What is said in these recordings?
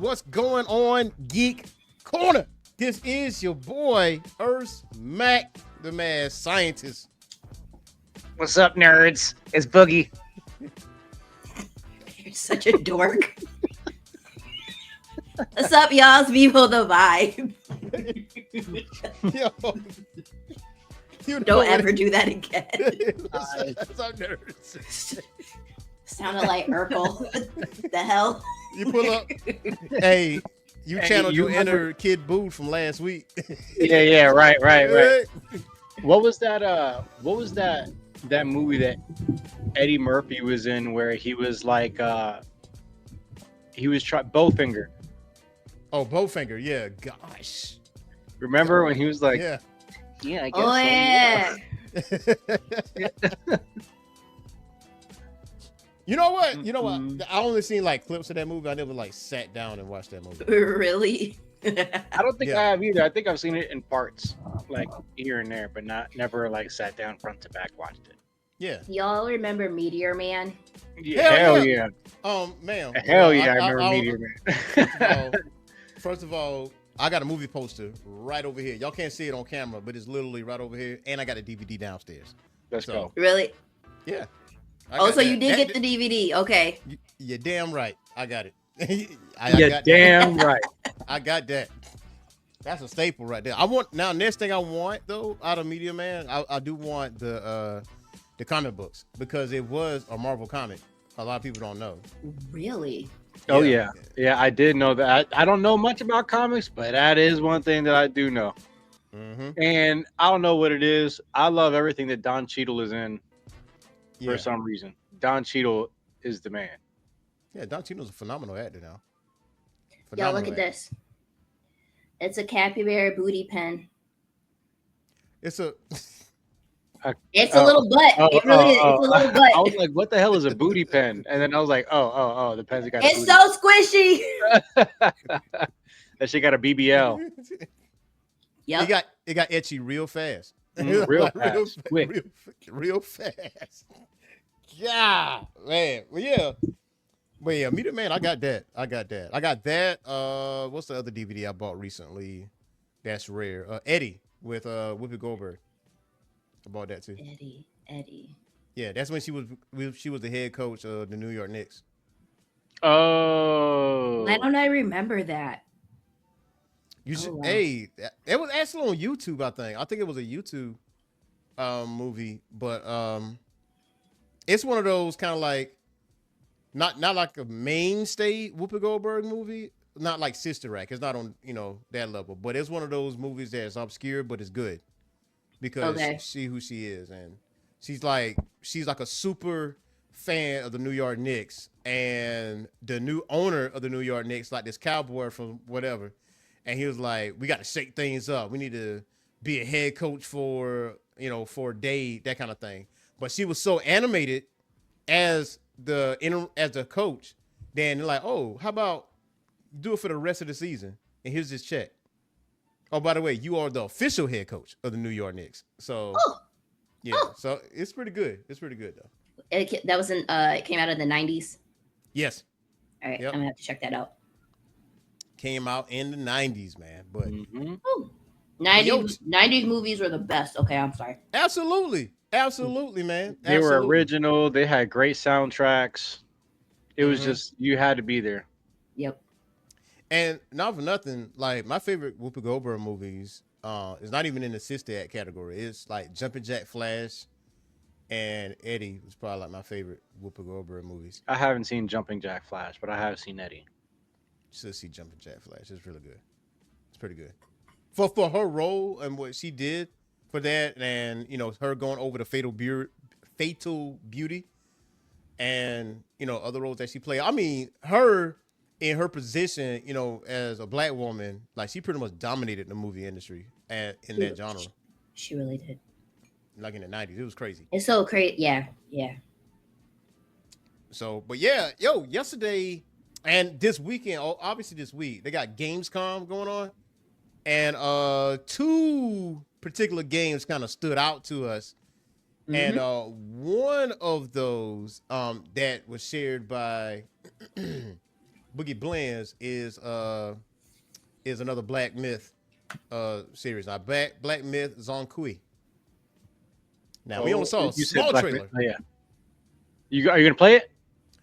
what's going on, Geek Corner? This is your boy, Earth Mac, the mad scientist. What's up, nerds? It's Boogie. You're such a dork. What's up, y'all? It's Vivo the Vibe. Yo, you know Don't ever do that again. What's up, nerds? Sounded like Urkel. The hell? You pull up. Hey, you channeled you your inner Kid Boo from last week. Yeah, right. What was that? That movie that Eddie Murphy was in where he was like, Bowfinger. Oh, Bowfinger, yeah. Gosh. Remember when he was like, Yeah. I guess. Oh, yeah. You know what? I only seen like clips of that movie. I never like sat down and watched that movie. Really? I don't think Yeah. I have either. I think I've seen it in parts, like here and there, but never like sat down front to back watched it. Yeah. Y'all remember Meteor Man? Hell Yeah. Ma'am. Hell yeah, I remember Meteor Man. First of all, I got a movie poster right over here. Y'all can't see it on camera, but it's literally right over here. And I got a DVD downstairs. Let's go. Really? Yeah. Oh, so you did get the DVD. Okay. You're damn right. I got it. Damn right. I got that. That's a staple right there. Next thing I want though out of Media Man, I do want the comic books because it was a Marvel comic. A lot of people don't know. Really? Oh yeah. I did know that. I don't know much about comics, but that is one thing that I do know. Mm-hmm. And I don't know what it is. I love everything that Don Cheadle is in for some reason. Don Cheadle is the man. Yeah, Don Cheadle's a phenomenal actor now. Y'all look at this. It's a capybara booty pen. It's a It's a little butt. It really is. It's a little butt. I was like, what the hell is a booty pen? And then I was like, oh, the pen's got a It's booty. so squishy. That shit got a BBL. Yep. It got etchy real fast. Real fast. Quick. Real fast. Yeah, man. Well, yeah. Meet Man, I got that. I got that. What's the other DVD I bought recently? That's rare. Eddie with Whoopi Goldberg. I bought that too. Eddie. Yeah, that's when she was the head coach of the New York Knicks. Oh. Why don't I remember that? You should. Wow. Hey, it was actually on YouTube. I think it was a YouTube movie, but it's one of those kind of like not like a mainstay Whoopi Goldberg movie, not like Sister Act. It's not on that level, but it's one of those movies that's obscure but it's good because she who she is, and she's like a super fan of the New York Knicks, and the new owner of the New York Knicks, like this cowboy from whatever, and he was like, we got to shake things up. We need to be a head coach for a day, that kind of thing. But she was so animated as the coach, then they're like, oh, how about do it for the rest of the season? And here's this check. Oh, by the way, you are the official head coach of the New York Knicks. So, so it's pretty good. It's pretty good though. It came out in the 90s. Yes. All right, yep. I'm gonna have to check that out. Came out in the 90s, man. But 90s movies were the best. Okay, I'm sorry. Absolutely, man. They were original. They had great soundtracks. It was just, you had to be there. Yep. And not for nothing, like my favorite Whoopi Goldberg movies is not even in the Sister Act category. It's like Jumpin' Jack Flash and Eddie was probably like my favorite Whoopi Goldberg movies. I haven't seen Jumping Jack Flash, but I have seen Eddie. You should see Jumpin' Jack Flash. It's really good. It's pretty good. For her role and what she did for that, and her going over the Fatal Beauty and other roles that she played. I mean, her in her position, as a black woman, like she pretty much dominated the movie industry in that genre. She really did. Like in the 90s, it was crazy. It's so crazy. Yeah. So, but yeah, yesterday and this weekend, obviously this week, they got Gamescom going on. And two particular games kind of stood out to us. Mm-hmm. And one of those that was shared by Boogie Blends is another Black Myth series. Now Black Myth Zonkui. Now we only saw a you said small Black Myth. trailer. Oh yeah. Are you gonna play it?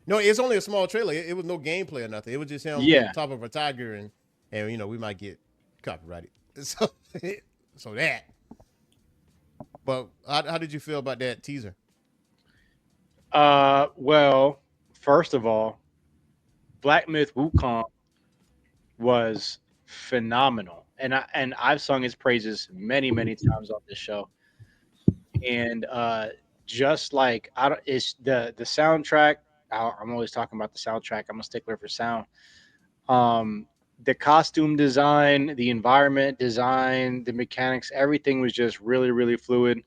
No, it's only a small trailer. It was no gameplay or nothing. It was just him on Yeah. top of a tiger, and we might get copyrighted. So so that. But how did you feel about that teaser? Well, first of all, Black Myth Wukong was phenomenal, and I've sung his praises many times on this show. And just like I don't, it's the soundtrack. I'm always talking about the soundtrack. I'm a stickler for sound. Um, the costume design, the environment design, the mechanics, everything was just really fluid.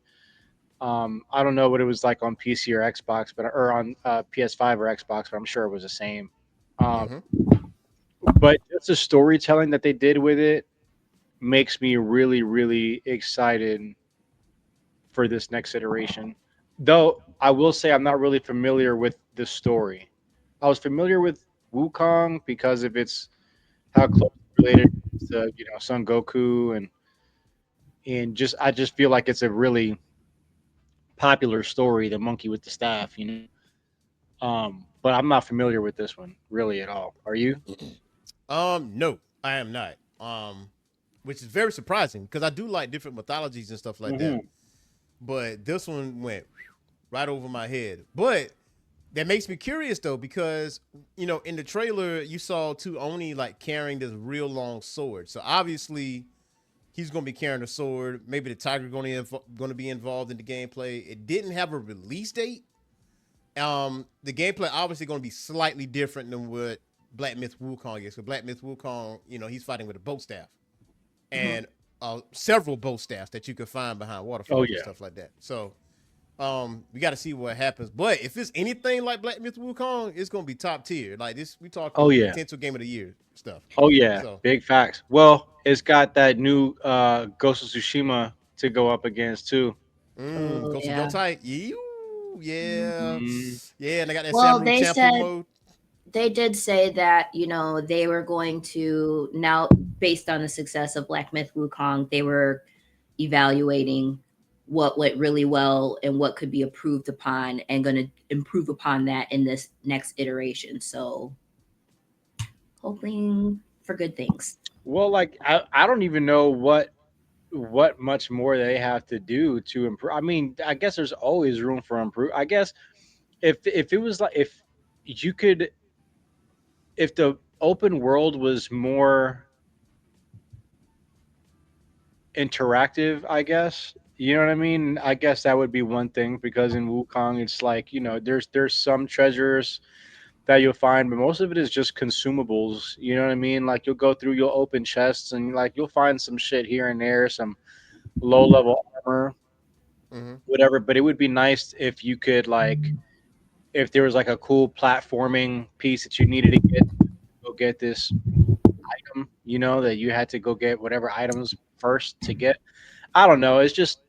I don't know what it was like on PC or Xbox, but or on PS5 or Xbox, but I'm sure it was the same. Um, Mm-hmm. but just the storytelling that they did with it makes me really excited for this next iteration. Though I will say I'm not really familiar with the story. I was familiar with Wukong because of its how close related it is to Son Goku and just I just feel like it's a really popular story, the monkey with the staff, you know. But I'm not familiar with this one really at all. Are you? No, I am not. Which is very surprising because I do like different mythologies and stuff like that. Mm-hmm. But this one went right over my head. But that makes me curious though, because in the trailer you saw two Oni like carrying this real long sword. So obviously he's going to be carrying a sword. Maybe the tiger going to be involved in the gameplay. It didn't have a release date. The gameplay obviously going to be slightly different than what Black Myth Wukong is. So Black Myth Wukong, he's fighting with a bow staff and several bow staffs that you can find behind waterfalls and stuff like that. So we got to see what happens. But if it's anything like Black Myth Wukong, it's going to be top tier. Like this, we talking potential game of the year stuff. Oh yeah, so big facts. Well, it's got that new Ghost of Tsushima to go up against too. Ghost of Tight. Yeah. Mm-hmm. Yeah, and they got that Well, Samurai they Champloo said mode. they did say that they were going to now, based on the success of Black Myth Wukong, they were evaluating what went really well and what could be improved upon, and going to improve upon that in this next iteration. So hoping for good things. Well, like I don't even know what much more they have to do to improve. I mean, I guess there's always room for improve. I guess if it was like if you could if the open world was more interactive, I guess. You know what I mean? I guess that would be one thing because in Wukong it's like, there's some treasures that you'll find, but most of it is just consumables. You know what I mean? Like you'll open chests and like you'll find some shit here and there, some low level armor, Mm-hmm. whatever. But it would be nice if you could if there was like a cool platforming piece that you needed to go get this item, that you had to go get whatever items first to get. I don't know. It's just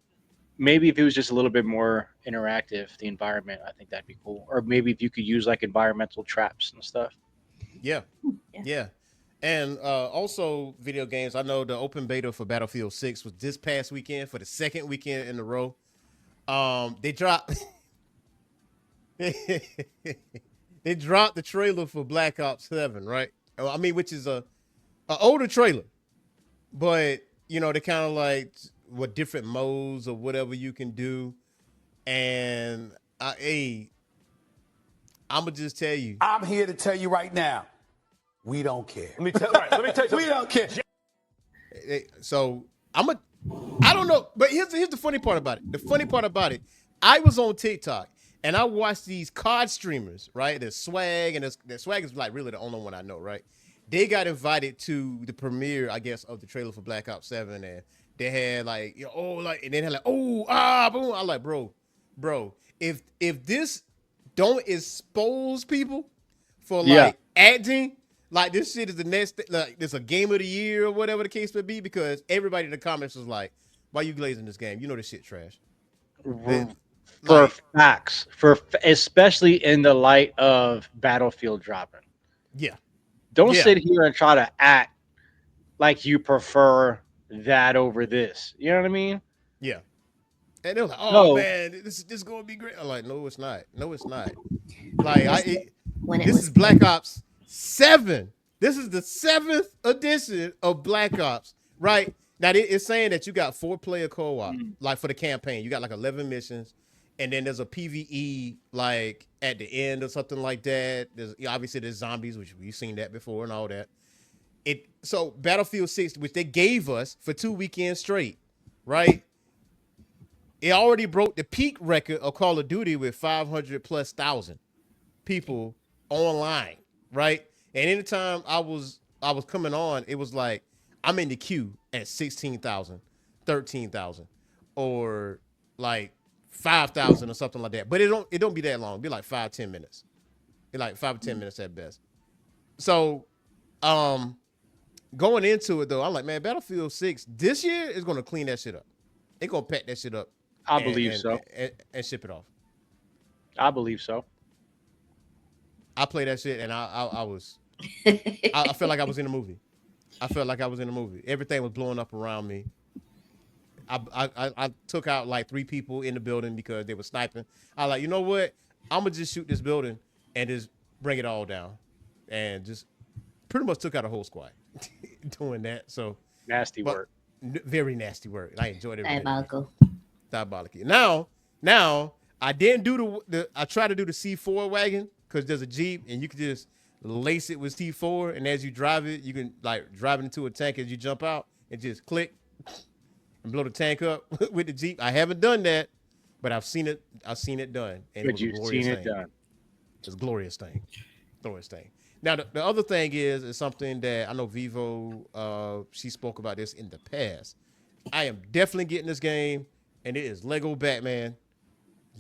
maybe if it was just a little bit more interactive, the environment, I think that'd be cool. Or maybe if you could use like environmental traps and stuff. Yeah. And also video games. I know the open beta for Battlefield 6 was this past weekend for the second weekend in a row. They dropped they dropped the trailer for Black Ops 7, right? I mean, which is a older trailer, but they kind of like what different modes or whatever you can do. And I'm gonna just tell you, I'm here to tell you right now, we don't care. Let me tell you. We don't care. So I don't know, but here's the funny part about it. The funny part about it, I was on TikTok and I watched these COD streamers, right? There's Swag, and there's Swag is like really the only one I know, right? They got invited to the premiere, I guess, of the trailer for Black Ops 7, and they had like, and then had like, boom. I'm like, bro, if this don't expose people for like acting, like this shit is the next, like this a game of the year or whatever the case may be, because everybody in the comments was like, why you glazing this game? You know this shit trash. For facts, especially in the light of Battlefield dropping. Yeah. Don't Yeah. sit here and try to act like you prefer that over this. You know what I mean? Yeah. And they're like, "Oh No, man, this is gonna be great." I'm like, "No, it's not. No, it's not." Like When it this was is Black Ops 7. This is the 7th edition of Black Ops, right? Now it's saying that you got 4-player co-op, like for the campaign. You got like 11 missions, and then there's a PvE like at the end or something like that. There's obviously there's zombies, which we've seen that before and all that. So Battlefield 6, which they gave us for 2 weekends straight, right? It already broke the peak record of Call of Duty with 500 plus thousand people online, right? And anytime I was coming on, it was like I'm in the queue at 16,000, 13,000, or like 5,000 or something like that. But it don't be that long. It'd be like 5-10 minutes. Be like 5 or 10 minutes at best. So going into it though, I'm like, man, Battlefield 6 this year is gonna clean that shit up. It's gonna pack that shit up I and, believe and, so. and ship it off. I believe so. I played that shit and I felt like I was in a movie. I felt like I was in a movie. Everything was blowing up around me. I took out like 3 people in the building because they were sniping. I like, you know what? I'm gonna just shoot this building and just bring it all down, and just pretty much took out a whole squad doing that. So, Nasty but work. very nasty work. I enjoyed every minute of it. diabolical. Diabolical. Now I didn't do I tried to do the C4 wagon because there's a Jeep and you can just lace it with C4, and as you drive it, you can like drive it into a tank as you jump out and just click and blow the tank up with the Jeep. I haven't done that, but I've seen it. I've seen it done, and it But was a you've glorious seen it thing. done. It's a glorious thing. Glorious thing. Now the other thing is something that I know Vivo she spoke about this in the past. I am definitely getting this game, and it is Lego Batman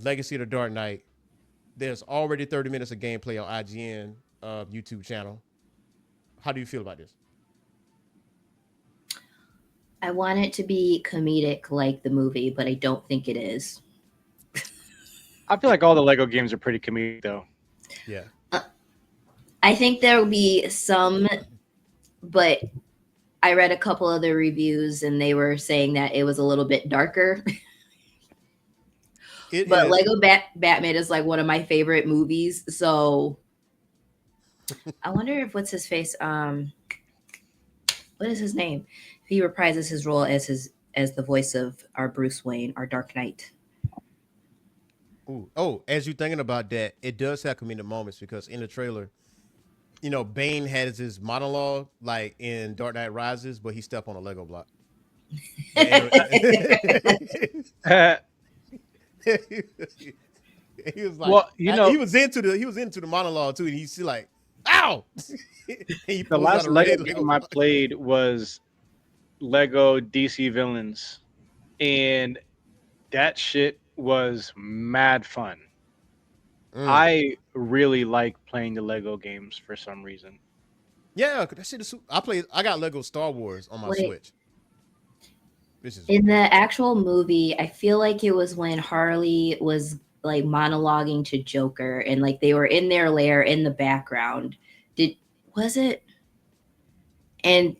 Legacy of the Dark Knight. There's already 30 minutes of gameplay on IGN YouTube channel. How do you feel about this? I want it to be comedic like the movie, but I don't think it is. I feel like all the Lego games are pretty comedic though. Yeah. I think there will be some, but I read a couple other reviews and they were saying that it was a little bit darker. But Lego Batman is like one of my favorite movies. So I wonder if what's his face? What is his name? If he reprises his role as the voice of our Bruce Wayne, our Dark Knight. Ooh. Oh, as you're thinking about that, it does have comedic moments because in the trailer, you know, Bane has his monologue like in Dark Knight Rises, but he stepped on a Lego block. He was like, Well, you know, he was into the monologue too, and he's like, "Ow!" He the pulls out last a Lego red game I block. played was Lego DC Villains, and that shit was mad fun. I really like playing the Lego games for some reason. Yeah, that shit is. I got Lego Star Wars on my Switch. This is in the actual movie. I feel like it was when Harley was like monologuing to Joker, and like they were in their lair in the background. Was it? And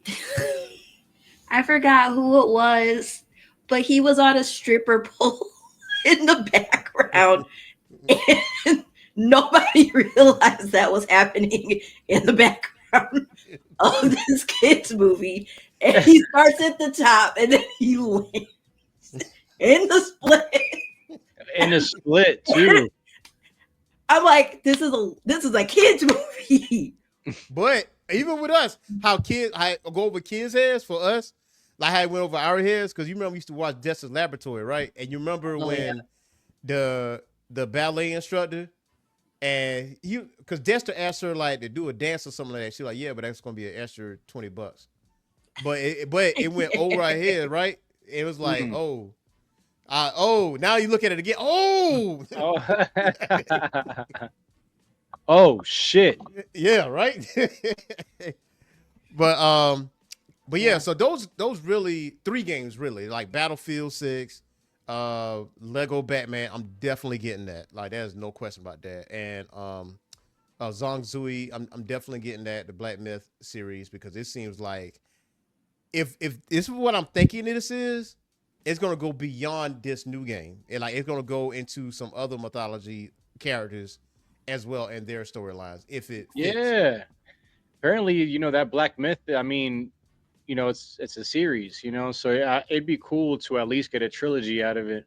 I forgot who it was, but he was on a stripper pole in the background, and nobody realized that was happening in the background of this kid's movie. And he starts at the top, and then he lands in the split. In a split too. I'm like, this is a kids movie. But even with us, how go over kids' heads for us, like how it went over our heads, because you remember we used to watch Dexter's Laboratory, right? And you remember when the ballet instructor and because Dexter asked her like to do a dance or something like that. She's like, yeah, but that's gonna be an extra $20. But it went over our head, right? It was like, now you look at it again. Oh, oh shit. Yeah, right. But yeah, so those really 3 games really, like Battlefield 6, Lego Batman, I'm definitely getting that. Like there's no question about that. And Zongzui. I'm definitely getting that the Black Myth series because it seems like if this is what I'm thinking this is, it's gonna go beyond this new game and like it's gonna go into some other mythology characters as well and their storylines if it fits. Yeah. Apparently, that Black Myth. I mean, it's a series. So yeah, it'd be cool to at least get a trilogy out of it.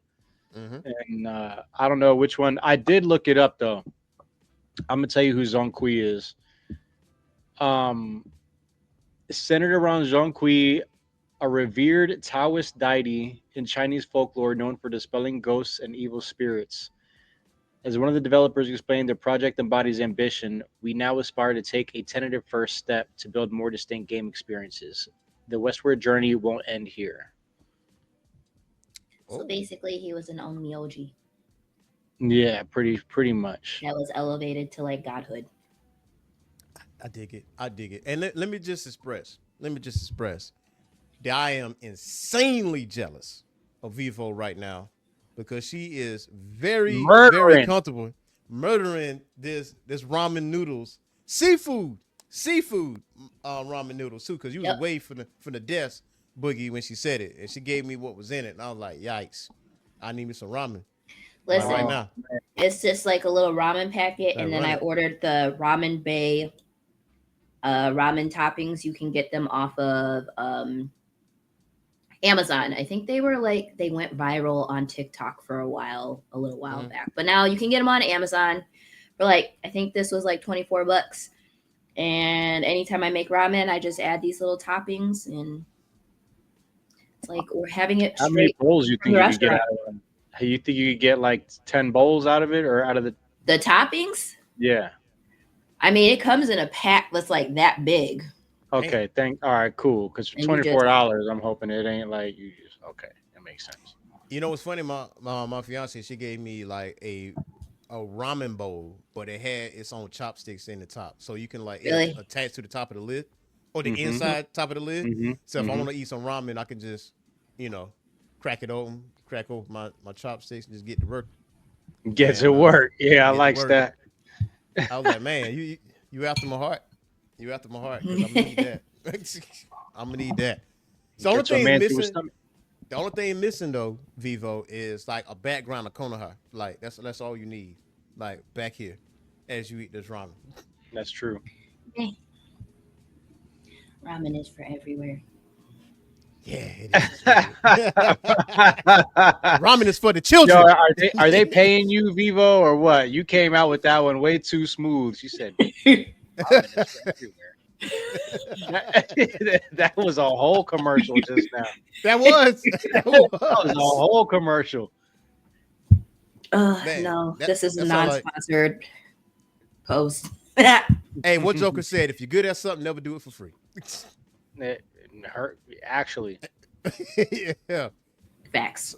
Mm-hmm. And I don't know which one. I did look it up though. I'm gonna tell you who Zhong is. Um, centered around Zhong, a revered Taoist deity in Chinese folklore known for dispelling ghosts and evil spirits. As one of the developers explained, the project embodies ambition. We now aspire to take a tentative first step to build more distinct game experiences. The westward journey won't end here. So basically, he was an ONMYO Yeah, pretty much. that was elevated to like godhood. I dig it. I dig it. And let me just express. That I am insanely jealous of Vivo right now because she is very comfortable murdering this ramen noodles, seafood ramen noodles too. Because you was away from the desk, Boogie, when she said it, and she gave me what was in it, and I was like, yikes, I need me some ramen. Listen, right now. It's just like a little ramen packet, and then I ordered the Ramen Bay ramen toppings. You can get them off of Amazon. I think they went viral on TikTok for a little while back, but now you can get them on Amazon for I think this was like $24. And anytime I make ramen, I just add these little toppings, and it's like we're having it. How many bowls you think you could get out of them? You think you could get like 10 bowls out of it, or out of the toppings? Yeah. I mean, it comes in a pack that's like that big. Okay, all right, cool. Because for $24, I'm hoping it ain't like you just that makes sense. You know what's funny? My fiance, she gave me like a ramen bowl, but it had its own chopsticks in the top, so you can it attach to the top of the lid or the inside top of the lid. So if I want to eat some ramen, I can just crack open my chopsticks and just get to work. Get to work. Yeah, I like that. I was like, man, you after my heart. You after my heart because I'm gonna need that. I'm gonna need that. So the only thing missing though, Vivo, is like a background of Konoha. Like that's all you need. Like back here, as you eat this ramen. That's true. Ramen is for everywhere. Yeah, it is. Ramen is for the children. Yo, are they paying you, Vivo, or what? You came out with that one way too smooth. She said, ramen is for everywhere. That was a whole commercial just now. That was a whole commercial. No, this is a non-sponsored post. Hey, what Joker said? If you're good at something, never do it for free. It hurt, actually. Yeah. Facts.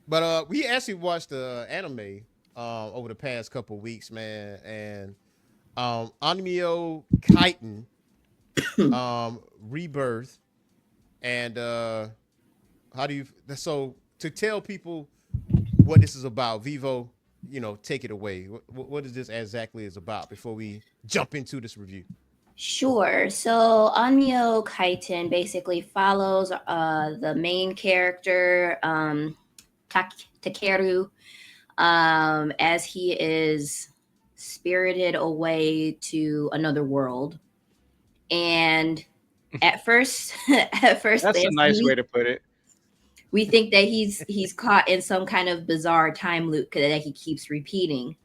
But we actually watched the anime over the past couple of weeks, man, and ONMYO KAITEN Rebirth, and so to tell people what this is about, Vivo, take it away. What is this exactly is about before we jump into this review? Sure. So ONMYO KAITEN basically follows the main character, Takeru, as he is spirited away to another world. And at first that's a nice way to put it. We think that he's caught in some kind of bizarre time loop that he keeps repeating.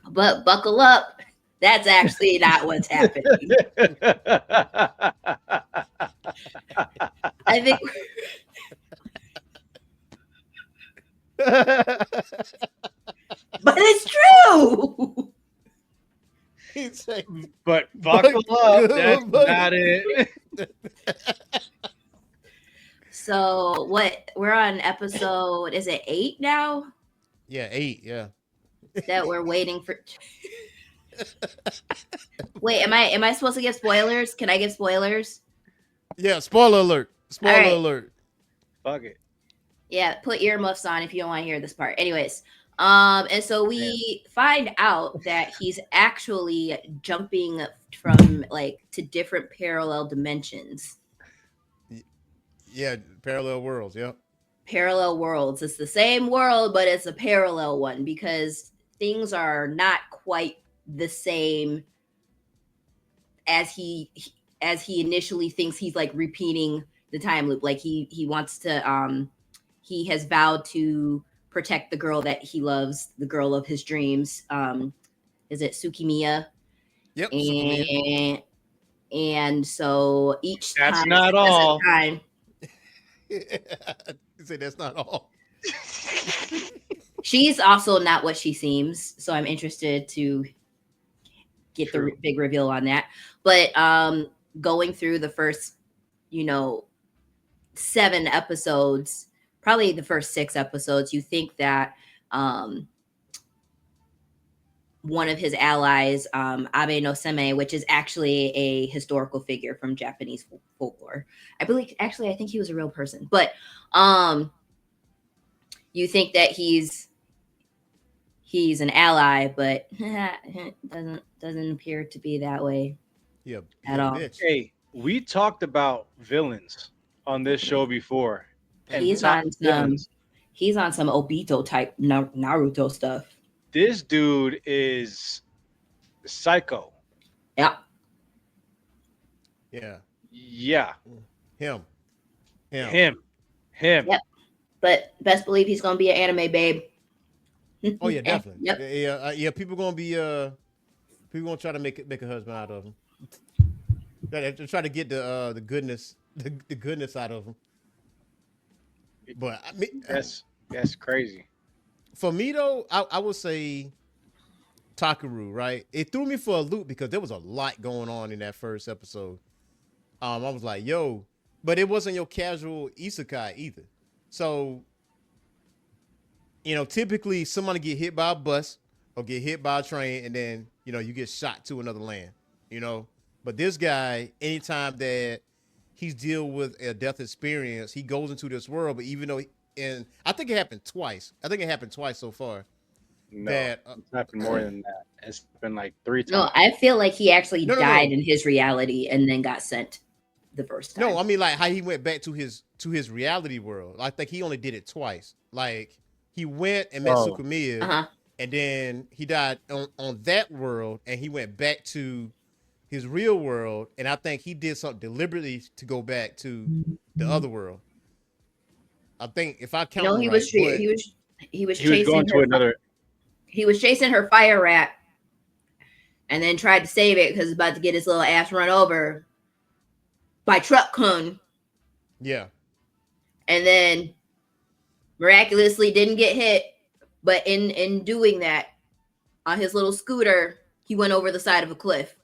But buckle up. That's actually not what's happening. I think. But it's true. But buckle up. That's not it. So we're on episode, is it 8 now? Yeah, 8, yeah. That we're waiting for. Wait, am I supposed to give spoilers? Can I give spoilers? Yeah, spoiler alert. Alert. Fuck it. Yeah, put earmuffs on if you don't want to hear this part. Anyways, And so we find out that he's actually jumping from like to different parallel dimensions. Yeah, parallel worlds. Yep. Parallel worlds. It's the same world, but it's a parallel one because things are not quite the same as he initially thinks. He's like repeating the time loop. Like he wants to he has vowed to protect the girl that he loves, the girl of his dreams. Is it Tsukimiya? Yep. Sukumiya. And so each That's time, not all. time, You say that's not all. she's also not what she seems. So I'm interested to get the big reveal on that. But going through the first, 7 episodes, probably the first 6 episodes, you think that one of his allies, Abe no Seme, which is actually a historical figure from Japanese folklore. I think he was a real person, but you think that he's an ally, but doesn't appear to be that way. Yeah, at all. Bitch. Hey, we talked about villains on this show before. And He's on some Obito type Naruto stuff. This dude is psycho. Yeah. Yeah. Yeah. Him. Yep. But best believe he's gonna be an anime babe. Oh yeah, definitely. Yep. Yeah. People gonna be people gonna try to make a husband out of him. They're try to get the goodness the goodness out of him. But I mean, that's crazy. For me though, I would say Takaru, right? It threw me for a loop because there was a lot going on in that first episode. I was like, yo, but it wasn't your casual isekai either. So, typically somebody get hit by a bus or get hit by a train and then, you get shot to another land, But this guy, anytime that he's deal with a death experience, he goes into this world, but even though, and I think it happened twice. I think it happened twice so far. No, it's happened more than that. It's been like 3 times. No, I feel like he actually died in his reality and then got sent the first time. No, I mean like how he went back to his reality world. I think he only did it twice. Like he went and met Sukumiya, and then he died on that world, and he went back to his real world, and I think he did something deliberately to go back to the other world. I think if I count, he was chasing going to another. He was chasing her fire rat, and then tried to save it because it's about to get his little ass run over by truck kun. Yeah. And then miraculously didn't get hit, but in doing that, on his little scooter, he went over the side of a cliff.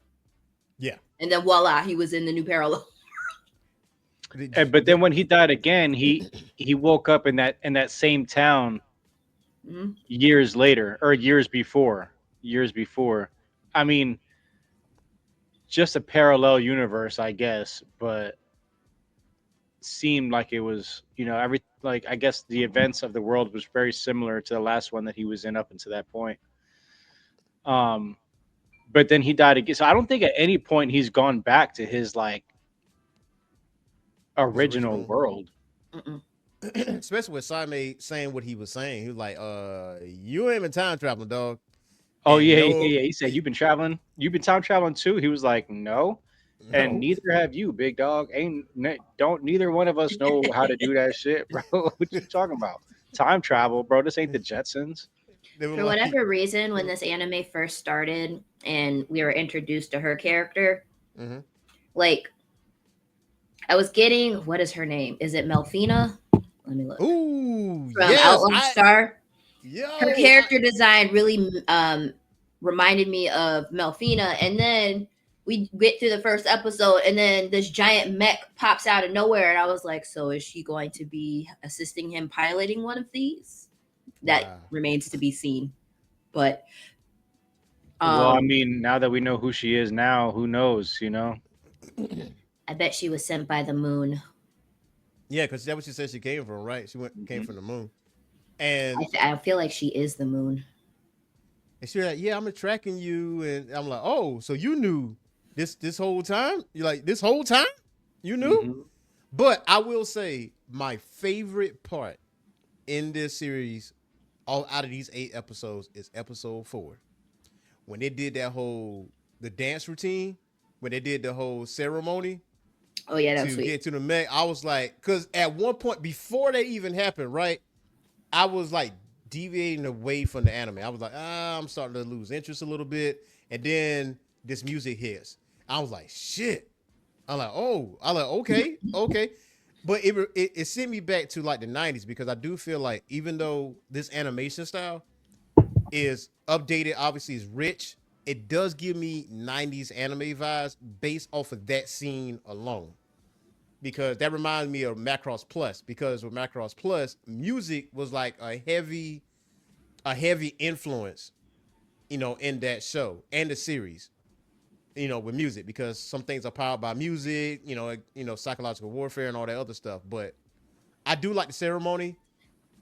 Yeah. And then voila, he was in the new parallel. But then when he died again, he woke up in that same town years later or years before. I mean, just a parallel universe, I guess, but seemed like it was, I guess the events of the world was very similar to the last one that he was in up until that point. But then he died again. So I don't think at any point he's gone back to his original world. Especially with Saime saying what he was saying. He was like, you ain't been time traveling, dog. Oh, yeah. He said, you've been time traveling too? He was like, no. And neither have you, big dog. Neither one of us know how to do that shit, bro. What you talking about? Time travel, bro. This ain't the Jetsons. For whatever reason, when this anime first started and we were introduced to her character, like I was getting, what is her name? Is it Melfina? Let me look. Ooh, from Outlaw Star. Her character design really reminded me of Melfina, and then we get through the first episode, and then this giant mech pops out of nowhere, and I was like, so is she going to be assisting him piloting one of these? That remains to be seen. But well, I mean, now that we know who she is now, who knows, I bet she was sent by the moon. Yeah, because that's what she said she came from, right? She came from the moon. And I feel like she is the moon. she's like, yeah, I'm tracking you, and I'm like, oh, so you knew this whole time? You're like, this whole time you knew? Mm-hmm. But I will say my favorite part in this series, all out of these 8 episodes, is episode 4 when they did the dance routine, when they did the whole ceremony Oh yeah, that was to sweet. get to the Meg. I was like, because at one point before that even happened, right? I was like deviating away from the anime. I was like, I'm starting to lose interest a little bit, and then this music hits. I was like, shit. I'm like, okay, okay. But it sent me back to like the 90s because I do feel like even though this animation style is updated, obviously is rich, it does give me 90s anime vibes based off of that scene alone. Because that reminds me of Macross Plus. Because with Macross Plus, music was like a heavy influence, in that show and the series, with music because some things are powered by music, psychological warfare and all that other stuff. But I do like the ceremony.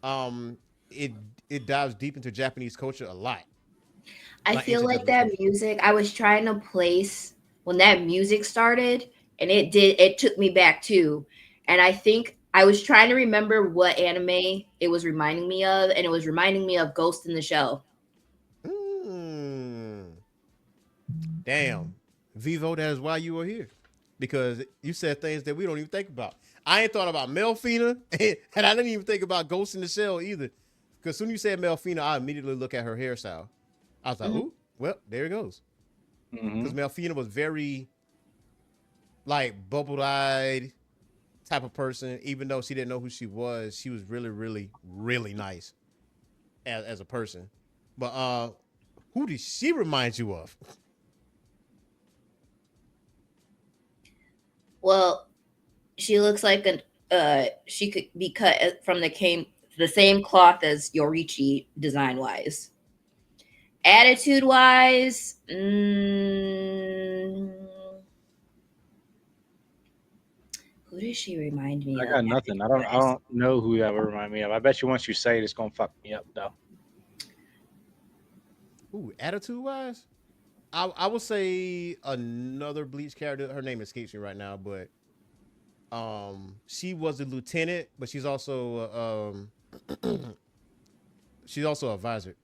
Um, it it dives deep into Japanese culture a lot, I like feel ancient like Japanese that culture. music, I was trying to place when that music started, and it took me back too. And I think I was trying to remember what anime it was reminding me of, and it was reminding me of Ghost in the Shell. Mm, damn, Vivo, that is why you were here, because you said things that we don't even think about. I ain't thought about Melfina, and I didn't even think about Ghost in the Shell either. Because soon you said Melfina, I immediately look at her hairstyle. I was like, Mhm. ooh, well, there it goes. Mm-hmm. Because Melfina was very like bubble eyed type of person. Even though she didn't know who she was really, really, really nice as a person. But who did she remind you of? Well, she looks like an she could be cut from the same cloth as Yorichi design wise. Attitude wise, who does she remind me I of? got nothing. Attitude I wise. don't know who that would remind me of. I bet you once you say it, it's gonna fuck me up though. Ooh, attitude wise, I would say another Bleach character. Her name escapes me right now, but she was a lieutenant, but she's also a advisor.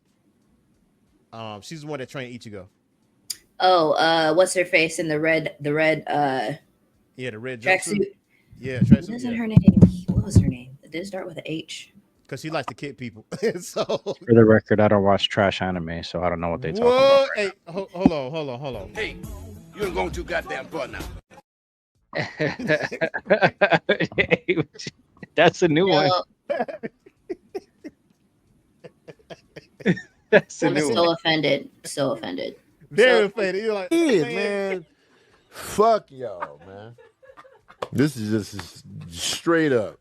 She's the one that trained Ichigo. Oh, what's her face in the red Yeah, the red jumpsuit. tracksuit? Yeah, What tracksuit. is Yeah, her name? What was her name? Did it start with an H? because she likes to kick people. So For the record, I don't watch trash anime, so I don't know what they talking about what? Hey, hold on. Hey, you ain't going too goddamn far now. right That's a new one. No, That's a I'm new one. so offended. So offended. Very So offended. You're like, Is, man. man. Fuck y'all, man. This is just straight up.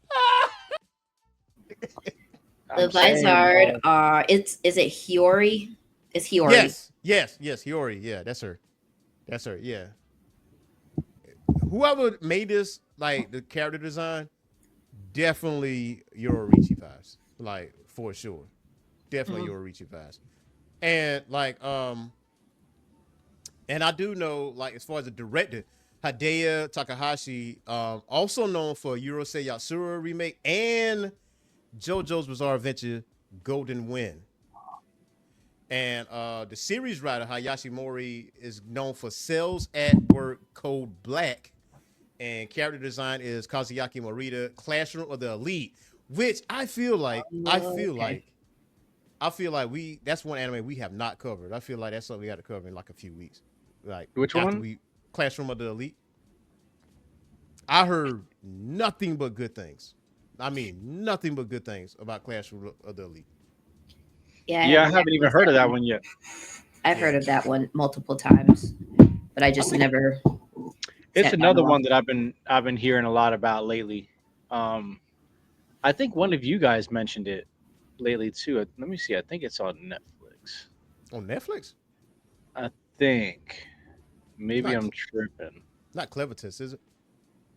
the I'm saying, Vizard are it's is it Hiyori? It's Hiyori. Yes, Hiyori. Yeah, that's her. Yeah. Whoever made this, like the character design, definitely Yororichi vibes. Like for sure. Definitely Mhm. Yororichi vibes. And like and I do know, like, as far as the director, Hideo Takahashi, also known for Urusei Yatsura remake and JoJo's Bizarre Adventure Golden Wind. And the series writer Hayashi Mori is known for Cells at Work Code Black, and character design is Kazuyaki Morita, Classroom of the Elite, which Okay. I feel like we that's one anime we have not covered. I feel like that's something we got to cover in like a few weeks. Like which after one? we Classroom of the Elite. I heard nothing but good things. I mean, nothing but good things about Classroom of the Elite. Yeah, I Yeah, I haven't haven't even actually heard of seen that it. one yet. I've Yeah. heard of that one multiple times, but I I just think never It's sat down to another watch one that I've been hearing a lot about lately. Um, I think one of you guys mentioned it lately too. Let me see. I think it's on Netflix. on Netflix. I think It's maybe I'm tripping. not Clevitus, is it?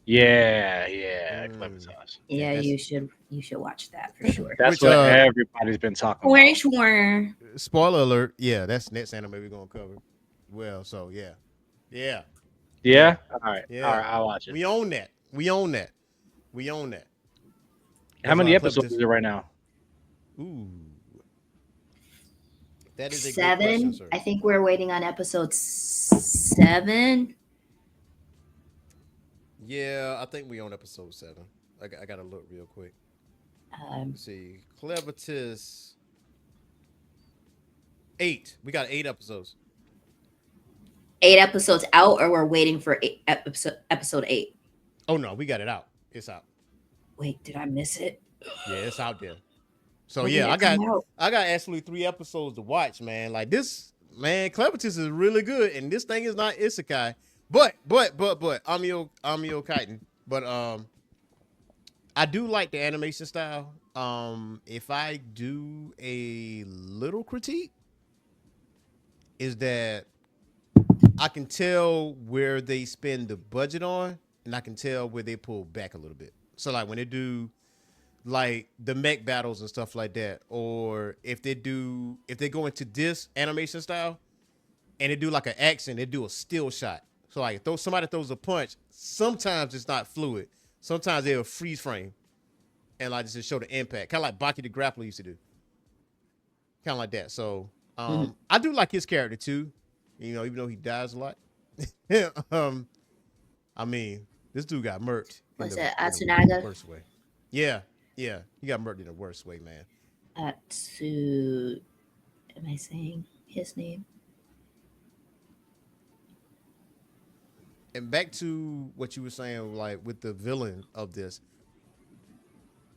Yeah, Clementine. Yeah, that's- you should watch that for sure. That's Which, what everybody's been talking about. Sure. spoiler alert. Yeah, that's next anime we're gonna cover. Well, so yeah. Yeah. All right. Yeah. I'll watch it. We own that. We own that. How many Club episodes Dis- is it right now? Ooh. That is a good 7. question, sir. I think we're waiting on episode 7. Yeah, I think we on episode 7. I gotta look real quick. Let's see. Clevitis 8. We got 8 episodes. 8 episodes out, or we're waiting for episode 8. Oh no, we got it out. It's out. Wait, did I miss it? Yeah, it's out there. So When did yeah, it I got come out? actually 3 episodes to watch, man. Like this, man, Clevitis is really good, and this thing is not isekai. But ONMYO Kaiten. But I do like the animation style. If I do a little critique, is that I can tell where they spend the budget on, and I can tell where they pull back a little bit. So like when they do like the mech battles and stuff like that, or if they go into this animation style and they do like an action, they do a still shot. So like if somebody throws a punch, sometimes it's not fluid. Sometimes they'll freeze frame and like just show the impact. Kind of like Baki the Grappler used to do. Kind of like that. So I do like his character too. You know, even though he dies a lot. I mean, this dude got murked. Was in it the Atsunaga? worst way. Yeah. He got murked in the worst way, man. Am I saying his name? And back to what you were saying, like with the villain of this,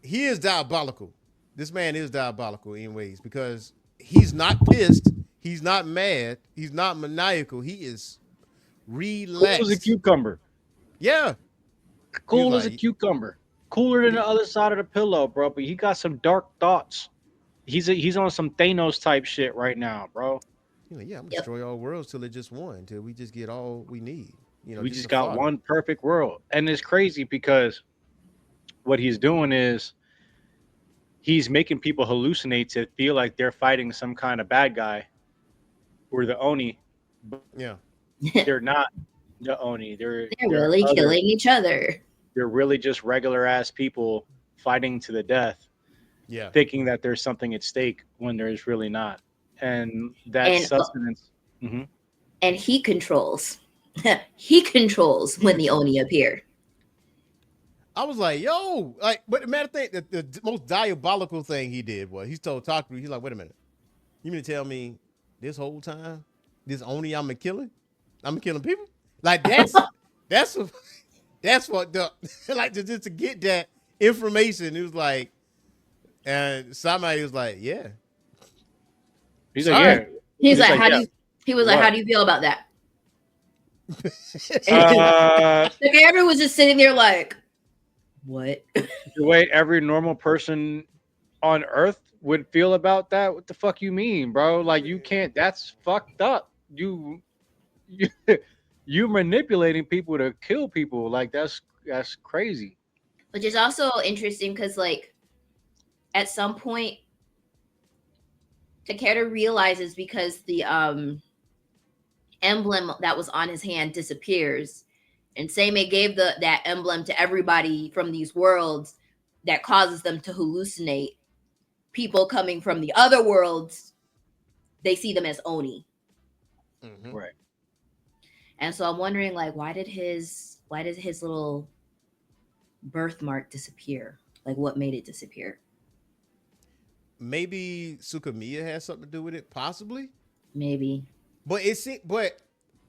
he is diabolical. This man is diabolical in ways because he's not pissed, he's not mad, he's not maniacal. He is relaxed. Cool as a cucumber. Yeah, Cool as a cucumber. Cooler than the other side of the pillow, bro. But he got some dark thoughts. He's on some Thanos type shit right now, bro. He's like, yeah, I'm gonna destroy all worlds till it just one, till we just get all we need. You know, We just got one perfect world. And it's crazy because what he's doing is he's making people hallucinate to feel like they're fighting some kind of bad guy or the Oni. Yeah. They're not the Oni. They're really killing each other. They're really just regular ass people fighting to the death. Yeah. Thinking that there's something at stake when there's really not. And that sustenance. And he controls. He controls when the Oni appear. I was like, yo, like, but the matter of thing, the most diabolical thing he did was he told Takaru, he's like, wait a minute, you mean to tell me this whole time, this Oni I'm killing people? Like that's what the like just to get that information. It was like, and somebody was like, yeah. He's like, yeah. He's like, how do you? He was like, how do you feel about that? Like everyone was just sitting there like, what? The way every normal person on Earth would feel about that. What the fuck you mean, bro? Like you can't. That's fucked up. You manipulating people to kill people. Like that's crazy. Which is also interesting because like at some point Takeda realizes because the emblem that was on his hand disappears, and Seimei gave that emblem to everybody from these worlds, that causes them to hallucinate. People coming from the other worlds, they see them as Oni. Right. And so I'm wondering, like, why did his little birthmark disappear? Like, what made it disappear? Maybe Sukumiya has something to do with it, possibly. Maybe. But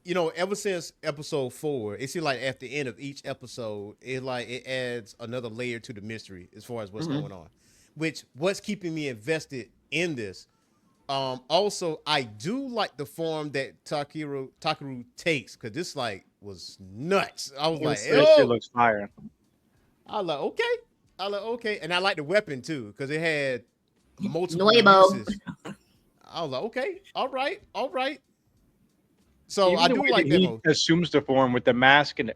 you know, ever since episode 4, it seems like at the end of each episode, it adds another layer to the mystery as far as what's going on. What's keeping me invested in this. Also, I do like the form that Takaru takes, because this was nuts. I was like, this shit looks fire. I was like, okay. And I like the weapon too, because it had multiple Noibo. uses. I was like, okay, all right. So Even I the do way like that that he mode. assumes the form with the mask and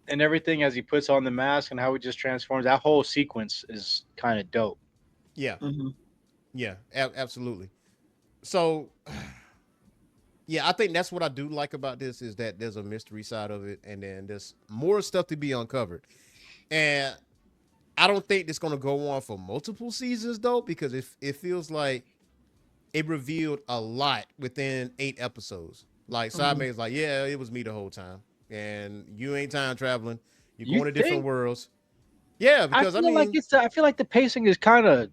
and everything as he puts on the mask and how he just transforms. That whole sequence is kind of dope. Yeah, Mhm. yeah, absolutely. So, yeah, I think that's what I do like about this is that there's a mystery side of it, and then there's more stuff to be uncovered. And I don't think it's going to go on for multiple seasons though, because it feels like it revealed a lot within 8 episodes. Like Mhm. Sidemay's like, yeah, it was me the whole time, and you ain't time traveling. You're You going to different think? worlds. Yeah, because I mean, I feel like the pacing is kind of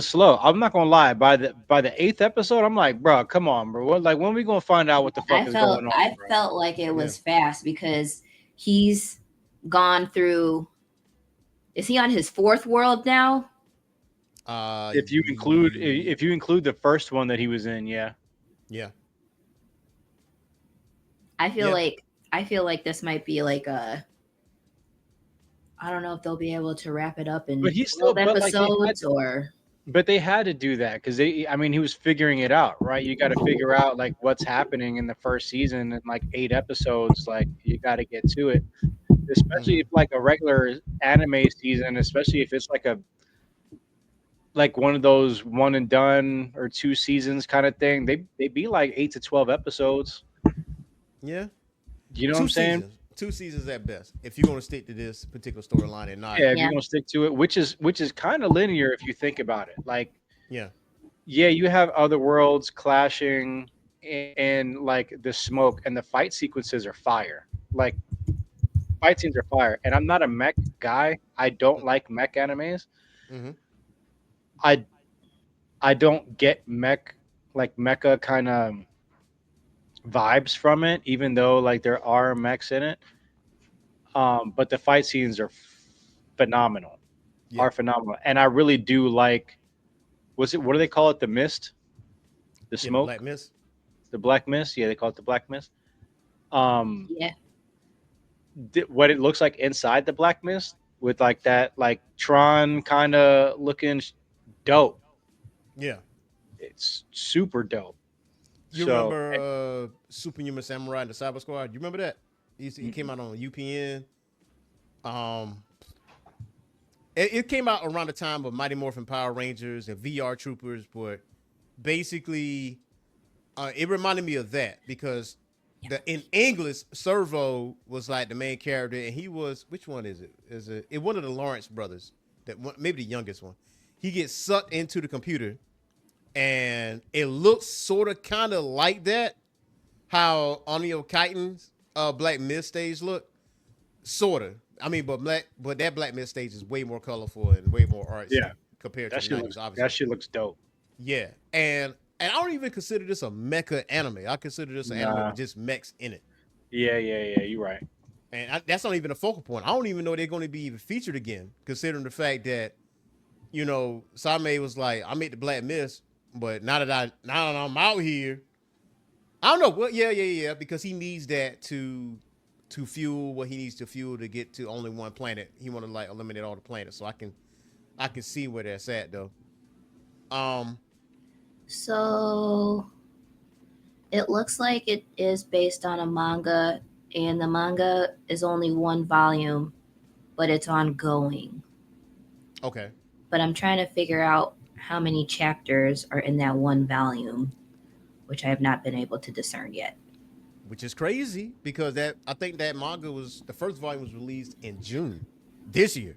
slow. I'm not gonna lie. By the eighth episode, I'm like, bro, come on, bro. What, like when we gonna find out what the fuck I is felt going on, I bro? felt like it yeah, was fast because he's gone through. Is he on his fourth world now? If you include the first one that he was in, yeah. yeah, I feel yeah. like I feel like this might be like a. I don't know if they'll be able to wrap it up But in he's still, 12 episodes or. but they had to do that because I mean, he was figuring it out, right? You got to figure out like what's happening in the first season in like 8 episodes. Like you got to get to it, especially Mm-hmm. if like a regular anime season, especially if it's like one of those one and done or 2 seasons kind of thing. They be like 8 to 12 episodes. Yeah. You know what I'm Two saying? seasons. 2 seasons at best. If you're going to stick to this particular storyline and not, Yeah, if you're Yeah. gonna stick to it, which is kind of linear if you think about it. Like, yeah, yeah, you have other worlds clashing and like the smoke and the fight sequences are fire. Like fight scenes are fire. And I'm not a mech guy. I don't like mech animes. mm-hmm. I I don't get like mecha kind of vibes from it, even though like there are mechs in it. But the fight scenes are phenomenal. Yeah, Are phenomenal. And I really do like what do they call it? The mist? The yeah. The Black smoke? Mist. The black mist? Yeah, they call it the black mist. Um Yeah. what it looks like inside the black mist with like that like Tron kind of looking dope. Yeah. It's super dope. You So remember Superhuman Samurai and the Cyber Squad? You remember that? It came out on UPN. Um, it came out around the time of Mighty Morphin Power Rangers and VR Troopers, but basically, it reminded me of that because in English, Servo was like the main character, and he was which one is it? Is it one of the Lawrence brothers? That one, maybe the youngest one. He gets sucked into the computer, and it looks sort of kind of like that. How ONMYO KAITEN's Black Mist stage look, sort of. I mean, but that Black Mist stage is way more colorful and way more yeah, artsy compared to the '90s, that obviously. shit looks dope. Yeah, and I don't even consider this a mecha anime. I consider this an anime Nah. with just mechs in it, Yeah, you're right. and that's not even a focal point. I don't even know they're going to be even featured again, considering the fact that Same was like, I made the Black Mist, but now that I'm out here, I don't know. Well, yeah, because he needs that to fuel what he needs to fuel to get to only one planet. He want to like eliminate all the planets, so I can see where that's at though. Um, So it looks like it is based on a manga, and the manga is only one volume, but it's ongoing. okay, But I'm trying to figure out how many chapters are in that one volume, which I have not been able to discern yet. which is crazy because that I think that manga was the first volume was released in June this year,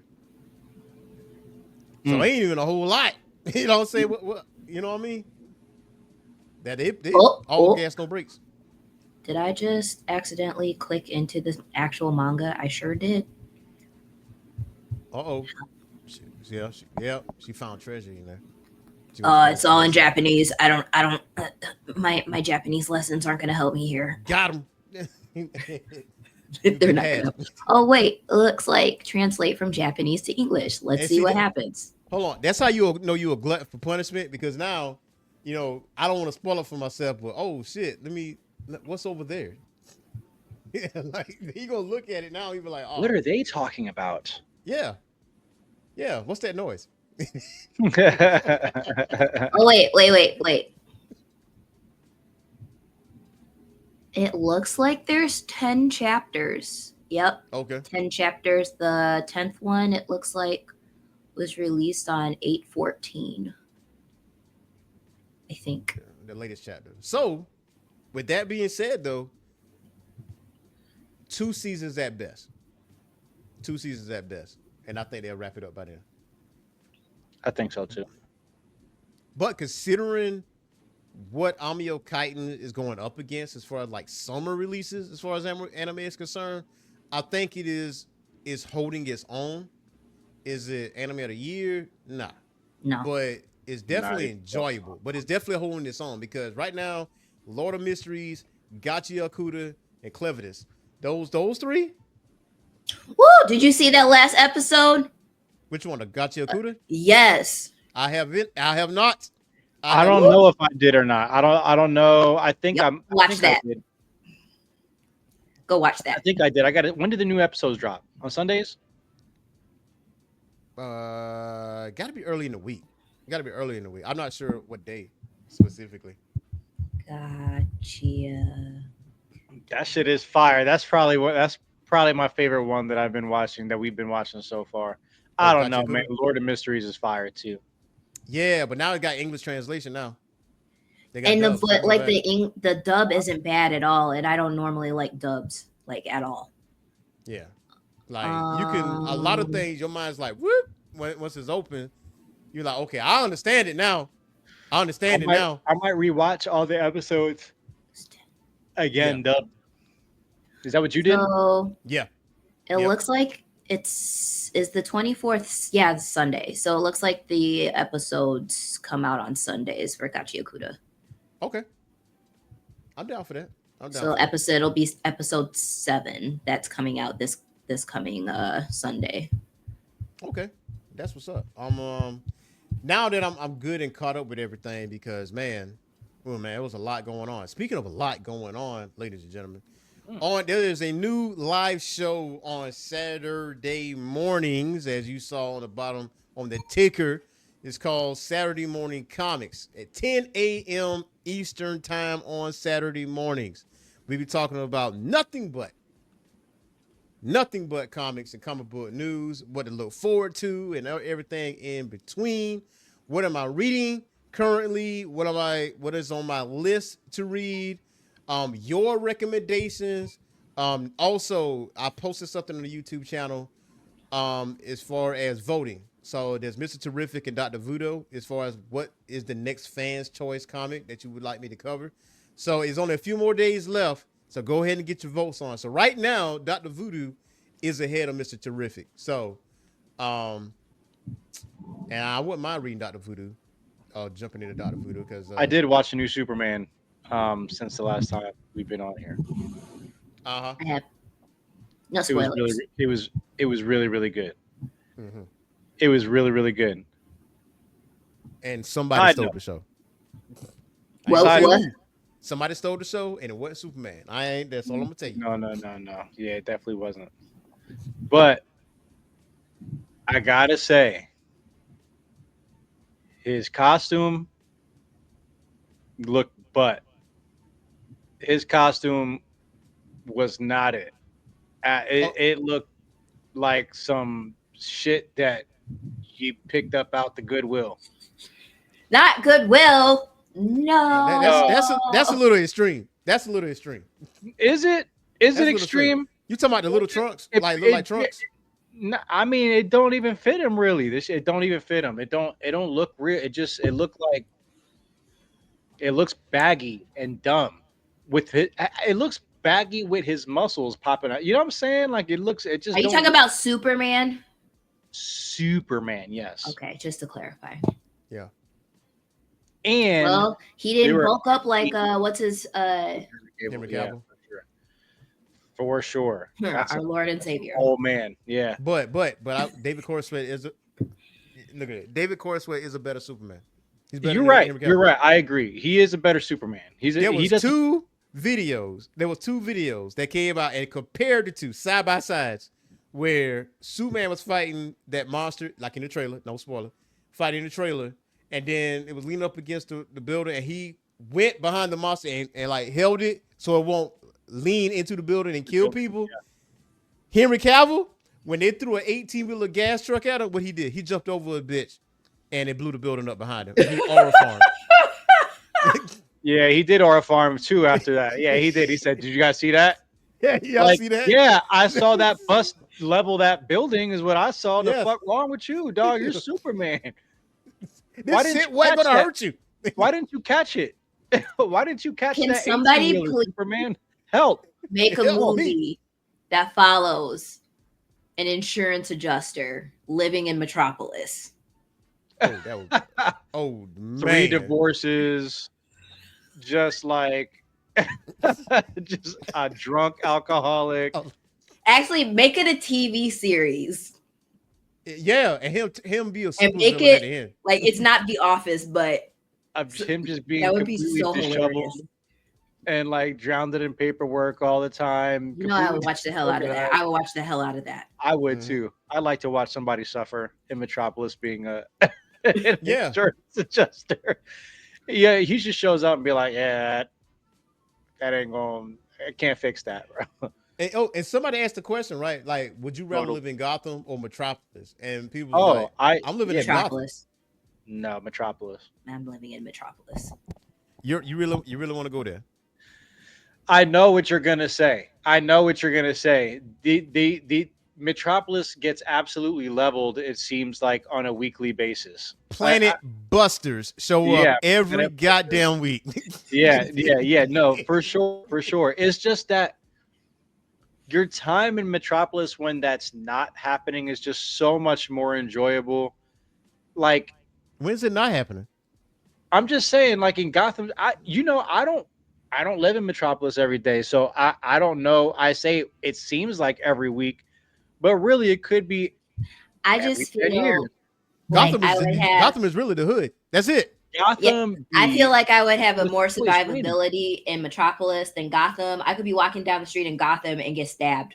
so ain't even a whole lot. You know what I'm saying? What you know what I mean? That it all Oh, gas no brakes. did I just accidentally click into the actual manga? I sure did. Oh, she found treasure in there. She was It's all in messing. Japanese. I don't. My Japanese lessons aren't gonna help me here. Got him. They're not gonna. Oh wait, it looks like translate from Japanese to English. Let's And see see what that, happens. hold on. That's how you know you a glutton for punishment because now, I don't want to spoil it for myself, but oh shit, what's over there? Yeah, like he gonna look at it now. He be like, oh, What are they talking about? yeah, yeah. What's that noise? Oh wait. It looks like there's 10 chapters. Yep, Okay. 10 chapters. The 10th one, it looks like, was released on 8/14, I think. The latest chapter. So, with that being said, though, 2 seasons at best. 2 seasons at best. And I think they'll wrap it up by then. I think so too. But considering what ONMYO KAITEN is going up against as far as like summer releases, as far as anime is concerned, I think it is holding its own. Is it anime of the year? Nah. No. But it's definitely enjoyable. But it's definitely holding its own because right now, Lord of Mysteries, Gachi Akuta, and Clevitus, those 3. Woo! Did you see that last episode? Which one? The Gachi Akuta? Yes. I have not. I don't know if I did or not. I don't know. I think Yep, I'm. watch I think that. I did. Go watch I that. think I did. I got it. When did the new episodes drop? On Sundays? Gotta be early in the week. Gotta be early in the week. I'm not sure what day specifically. Gotcha. That shit is fire. That's probably my favorite one that I've been watching, that we've been watching so far. I don't know, man. Lord of Mysteries is fire too. Yeah, but now it got English translation now. They got And dubs. the dub isn't bad at all, and I don't normally like dubs like at all. Yeah, like you can a lot of things. Your mind's like whoop once it's open. You're like, okay, I understand it now. I understand it now. I might rewatch all the episodes again. Yeah. Dub. Is that what you did? So Yeah. it looks like is the 24th. Yeah, it's Sunday. So it looks like the episodes come out on Sundays for Gachi Okuda. Okay. I'm down for that. So it'll be episode 7 that's coming out this coming Sunday. Okay, that's what's up. Now that I'm good and caught up with everything because man, it was a lot going on. Speaking of a lot going on, ladies and gentlemen, there is a new live show on Saturday mornings, as you saw on the bottom on the ticker. It's called Saturday Morning Comics at 10 a.m. Eastern time on Saturday mornings. We'll be talking about nothing but comics and comic book news, what to look forward to, and everything in between. What am I reading currently? What is on my list to read? Your recommendations. Also, I posted something on the YouTube channel as far as voting. So there's Mr. Terrific and Dr. Voodoo as far as what is the next fans' choice comic that you would like me to cover. So it's only a few more days left. So go ahead and get your votes on. So right now, Dr. Voodoo is ahead of Mr. Terrific. So, and I wouldn't mind reading Dr. Voodoo, jumping into Dr. Voodoo because I did watch the new Superman since the last time we've been on here. I have no spoilers. It was really, really good. Mm-hmm. It was really, really good. And somebody stole the show. What? Somebody stole the show, and it wasn't Superman. That's all I'm gonna tell you. No. Yeah, it definitely wasn't. But I gotta say, his costume looked butt. His costume was not it. It looked like some shit that he picked up out the Goodwill. Not Goodwill. No. That's a little extreme. That's a little extreme. Is it? Is it extreme? You talking about the little trunks? Look like trunks? No, I mean it don't even fit him really. It don't even fit him. It don't look real. It looks baggy and dumb. It looks baggy with his muscles popping out. You know what I'm saying? Like it just. Are you talking about Superman? Superman, yes. Okay, just to clarify. Yeah. And well, he didn't bulk up like what's his Henry Cavill. For sure. That's our Lord and Savior. Oh man, yeah. But David Corenswet is look at it. David Corenswet is a better Superman. He's better. You're right. You're right. I agree. He is a better Superman. There was two videos that came out and compared the two side by sides, where Superman was fighting that monster, like in the trailer. No spoiler. Fighting in the trailer. And then it was leaning up against the building, and he went behind the monster and like held it so it won't lean into the building and kill people. Yeah. Henry Cavill, when they threw an 18-wheeler gas truck at him, what he did? He jumped over a bitch and it blew the building up behind him. He aura farmed. Yeah, he did aura farm too after that. Yeah, he did. He said, "Did you guys see that?" Yeah, y'all see that? Yeah, I saw that bus level that building is what I saw. Yeah. The fuck wrong with you, dog? You're Superman. This shit wasn't gonna hurt you. Why didn't you catch it? Why didn't you catch Can that? somebody 18-wheeler, please Superman? Help. make a movie that follows an insurance adjuster living in Metropolis? Oh, that was, oh man. 3 divorces, just like just a drunk alcoholic. Oh. Actually, make it a TV series. Yeah, and him be a And make supervillain at the it end. like it's not The Office, but Of him just being that would be completely so disheveled hilarious. and like drowned in paperwork all the time. You know, I would completely watch the hell out of that. I would watch the hell out of that. I would Mhm. too. I like to watch somebody suffer in Metropolis being a Yeah. insurance adjuster. Yeah, he just shows up and be like, "Yeah, that ain't going. I can't fix that, bro." And somebody asked the question, right? Like, would you rather Total. live in Gotham or Metropolis? And people were like, I'm living in Gotham. Metropolis. No, Metropolis. I'm living in Metropolis. You really want to go there? I know what you're gonna say. The Metropolis gets absolutely leveled. It seems like on a weekly basis. Planet Busters show Yeah, up every Planet goddamn week. Yeah. No, for sure. It's just that your time in Metropolis when that's not happening is just so much more enjoyable. Like, When's it not happening? I'm just saying, like in Gotham, I don't live in Metropolis every day, so I don't know. I say it seems like every week, but really it could be. I every just 10 feel years. like Gotham I is would have. Gotham is really the hood. That's it. Gotham. I feel like I would have a It's more always raining. survivability in Metropolis than Gotham. I could be walking down the street in Gotham and get stabbed.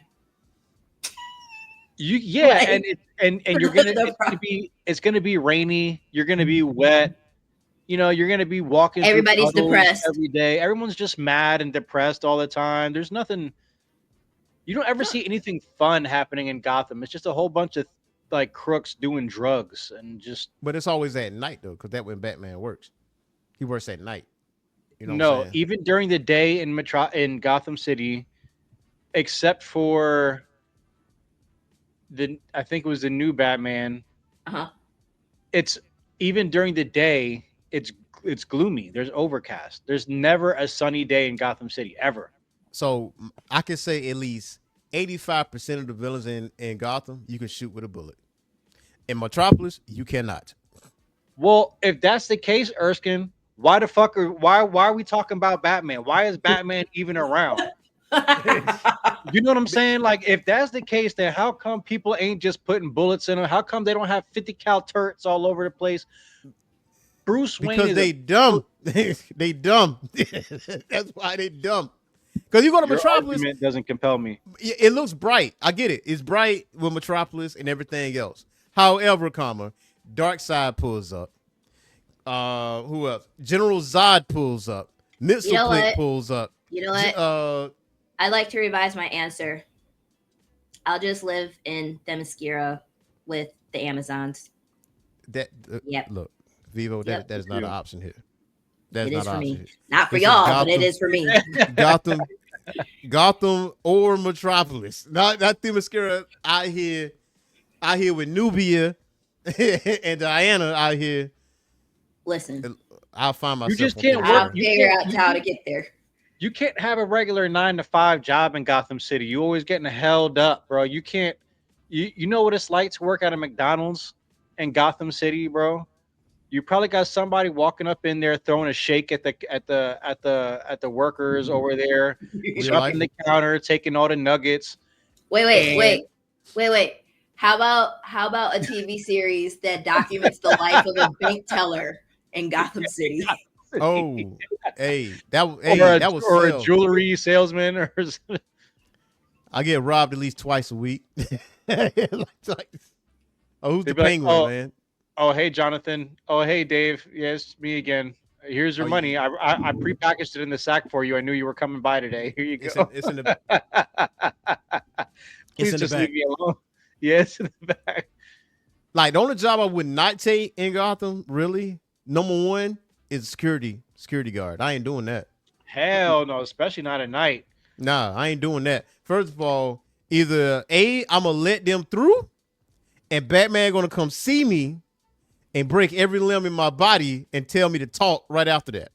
Like, and you're gonna it's gonna be rainy. You're gonna be wet. You know, you're gonna be walking. through Everybody's puddles depressed. every day. Everyone's just mad and depressed all the time. There's nothing. You don't ever see anything fun happening in Gotham. It's just a whole bunch of like crooks doing drugs and just. But it's always at night though, because that's when Batman works. He works at night. You know what I'm No, saying? even during the day in Gotham City, except for I think it was the new Batman. Uh-huh. It's even during the day, it's gloomy. There's overcast. There's never a sunny day in Gotham City ever. So I can say at least 85% of the villains in Gotham you can shoot with a bullet. In Metropolis, you cannot. Well, if that's the case, Erskine, why are we talking about Batman? Why is Batman even around? You know what I'm saying? Like, if that's the case, then how come people ain't just putting bullets in them? How come they don't have 50 cal turrets all over the place? Bruce Wayne Because is they dumb. They dumb. That's why they dumb. Because you go to your Metropolis, argument doesn't compel me. it looks bright. I get it. It's bright with Metropolis and everything else. However, Darkseid pulls up. Who else? General Zod pulls up. Mxyzptlk pulls up. You know what? I'd like to revise my answer. I'll just live in Themyscira with the Amazons. Yep. Look, Vivo, that is not an option here. That's It not is an for option me. here. Not for This is y'all, but Gotham. it is for me. Gotham or Metropolis. Not Themyscira out here with Nubia and Diana out here. Listen, I'll find myself. just on can't Themyscira. I'll figure out how to get there. You can't have a regular 9-to-5 job in Gotham City. You always getting held up, bro. You can't. You know what it's like to work at a McDonald's in Gotham City, bro. You probably got somebody walking up in there throwing a shake at the workers over there, jumping the counter, taking all the nuggets. Wait. How about a TV series that documents the life of a bank teller in Gotham City? Oh, that was or sell. a jewelry salesman or I get robbed at least twice a week. Like, oh, who's They'd the be like, penguin, man? Oh, hey, Jonathan. Oh, hey, Dave. Yes, me again. Here's your Oh, money. I prepackaged it in the sack for you. I knew you were coming by today. Here you go. It's in the Please in the just back. leave me alone. Yes, in the back. Like the only job I would not take in Gotham, really, number one is security guard. I ain't doing that. Hell no, especially not at night. Nah, I ain't doing that. First of all, either I'm gonna let them through, and Batman gonna come see me and break every limb in my body and tell me to talk right after that.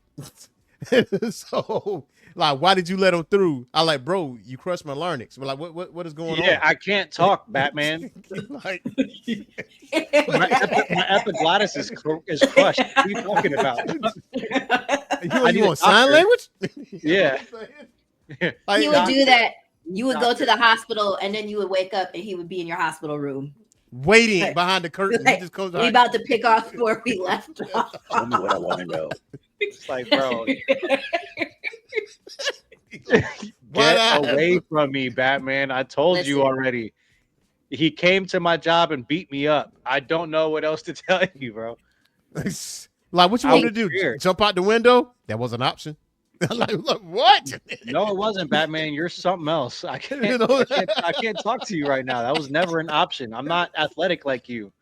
So, like, why did you let him through? I like, bro, you crushed my larynx. But like, what is going on? Yeah, I can't talk, Batman. Like, my epiglottis is crushed. What are you talking about? you want sign language? Yeah. He would do that. You would go to the hospital, and then you would wake up, and he would be in your hospital room, waiting behind the curtain. Like, He just comes we out. about to pick off where we left off. Tell me what I want to know. It's like, bro, get away from me, Batman. I told you already. He came to my job and beat me up. I don't know what else to tell you, bro. Like, what you want to do? Scared. Jump out the window? That was an option. Like, look, what? No, it wasn't, Batman. You're something else. I can't, You know? I can't talk to you right now. That was never an option. I'm not athletic like you.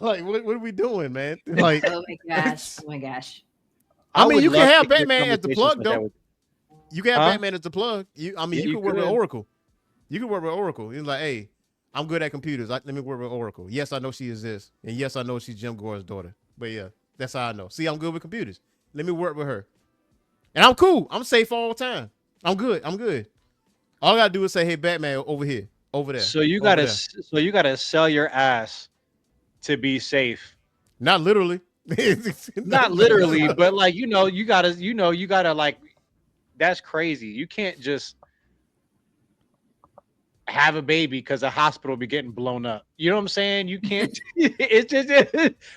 Like, what are we doing, man? Like, Oh my gosh! Oh my gosh! I mean, would you can love have to hear Batman as the conversations plug, like that though. with- You can have Huh? Batman as the plug. You Yeah, could work with could. Oracle. You could work with Oracle. He's like, hey, I'm good at computers. Let me work with Oracle. Yes, I know she exists, and yes, I know she's Jim Gordon's daughter. But yeah, that's how I know. See, I'm good with computers. Let me work with her, and I'm cool. I'm safe all the time. I'm good. All I gotta do is say, hey, Batman, over here, over there. So you over gotta, there. sell your ass to be safe. Not literally. Not literally, but like you gotta like. That's crazy. You can't just have a baby because a hospital be getting blown up. You know what I'm saying? You can't. It's just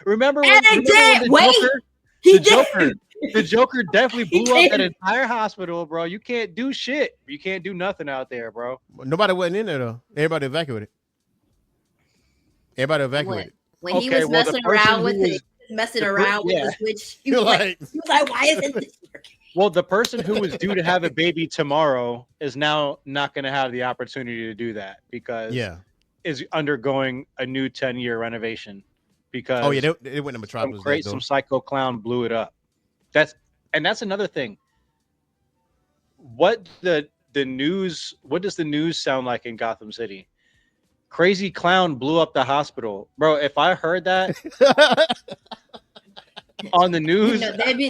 remember when, And I did. the Wait, Joker, he the Joker, the Joker definitely He blew up that did. entire hospital, bro. You can't do shit. You can't do nothing out there, bro. Nobody wasn't in there though. Everybody evacuated. When he Okay, was well, the messing person around with who it, was- messing the per- around with yeah. the switch, he You're was like, like, why isn't this working? Well, the person who was due to have a baby tomorrow is now not going to have the opportunity to do that because yeah. is undergoing a new 10-year renovation because Oh yeah, they went to Metropolis. some psycho clown blew it up. That's another thing. What does the news sound like in Gotham City? Crazy clown blew up the hospital. Bro, if I heard that on the news,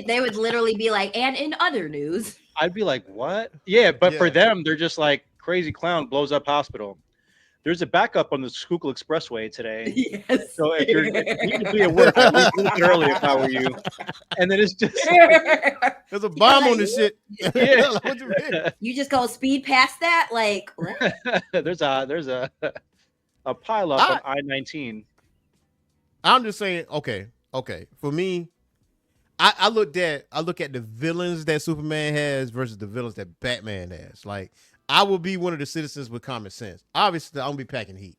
They would literally be like, and in other news. I'd be like, what? Yeah, but for Yeah. them, they're just like, crazy clown blows up hospital. There's a backup on the Schuylkill Expressway today. Yes. So if you need to be at work, I'd leave a little bit early if I were you. And then it's just There's a bomb on this shit. Yeah. Like, what you mean? You just go speed past that, like what? there's a pile up on I-19. I'm just saying, okay. For me, I look at the villains that Superman has versus the villains that Batman has. Like, I will be one of the citizens with common sense. Obviously, I'm gonna be packing heat.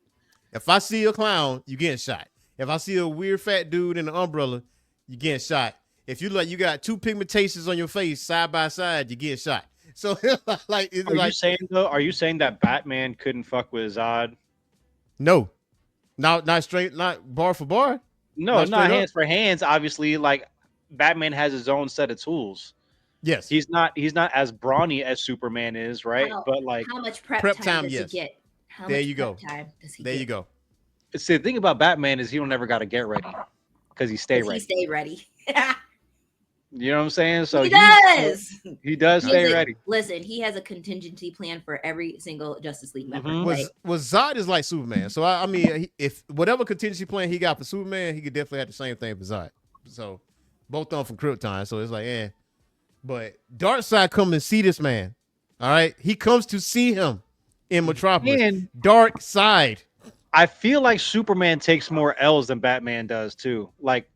If I see a clown, you getting shot. If I see a weird fat dude in an umbrella, you getting shot. If you got two pigmentations on your face side by side, you getting shot. So like, Are you saying that Batman couldn't fuck with Zod? No, not straight, not bar for bar. No, not straight hands for hands. Obviously, like Batman has his own set of tools. Yes, He's not as brawny as Superman is, right? But like, how much prep Prep time time, does yes. he get? How There much you prep go. Time does he there get? you go. see, the thing about Batman is he don't ever got to get ready because he stay 'Cause ready. He stay ready. You know what I'm saying? So he does. He does He stay has a- ready. Listen, he has a contingency plan for every single Justice League member. Mhm. Like, Was Zod is like Superman. So I mean, if whatever contingency plan he got for Superman, he could definitely have the same thing for Zod. So both of them from Krypton. So it's like, But Darkseid come and see this man. All right, he comes to see him in Metropolis. And Darkseid. I feel like Superman takes more L's than Batman does too, like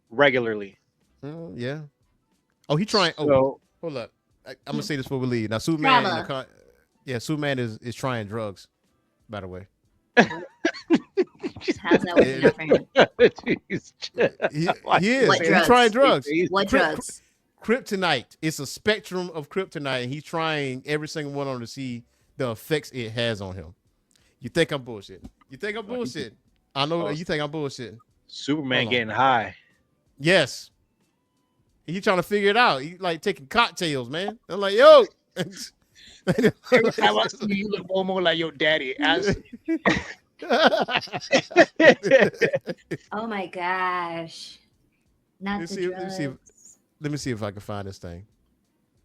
regularly. Yeah. Oh, he trying. So Hold up. I'm gonna say this before we leave. Now, Superman. Drama. Superman is trying drugs. By the way. How's that working out for him? He What is. He's drugs? trying drugs. What drugs? Kryptonite. It's a spectrum of kryptonite, and he's trying every single one on to see the effects it has on him. You think I'm bullshitting? You think I'm bullshitting? I know you think I'm bullshitting. Superman getting high. Yes. He trying to figure it out. He like taking cocktails, man. I'm like, yo. Every time I see you, look more like your daddy. Oh my gosh! Not Let the me drugs. see. Let me see if I can find this thing.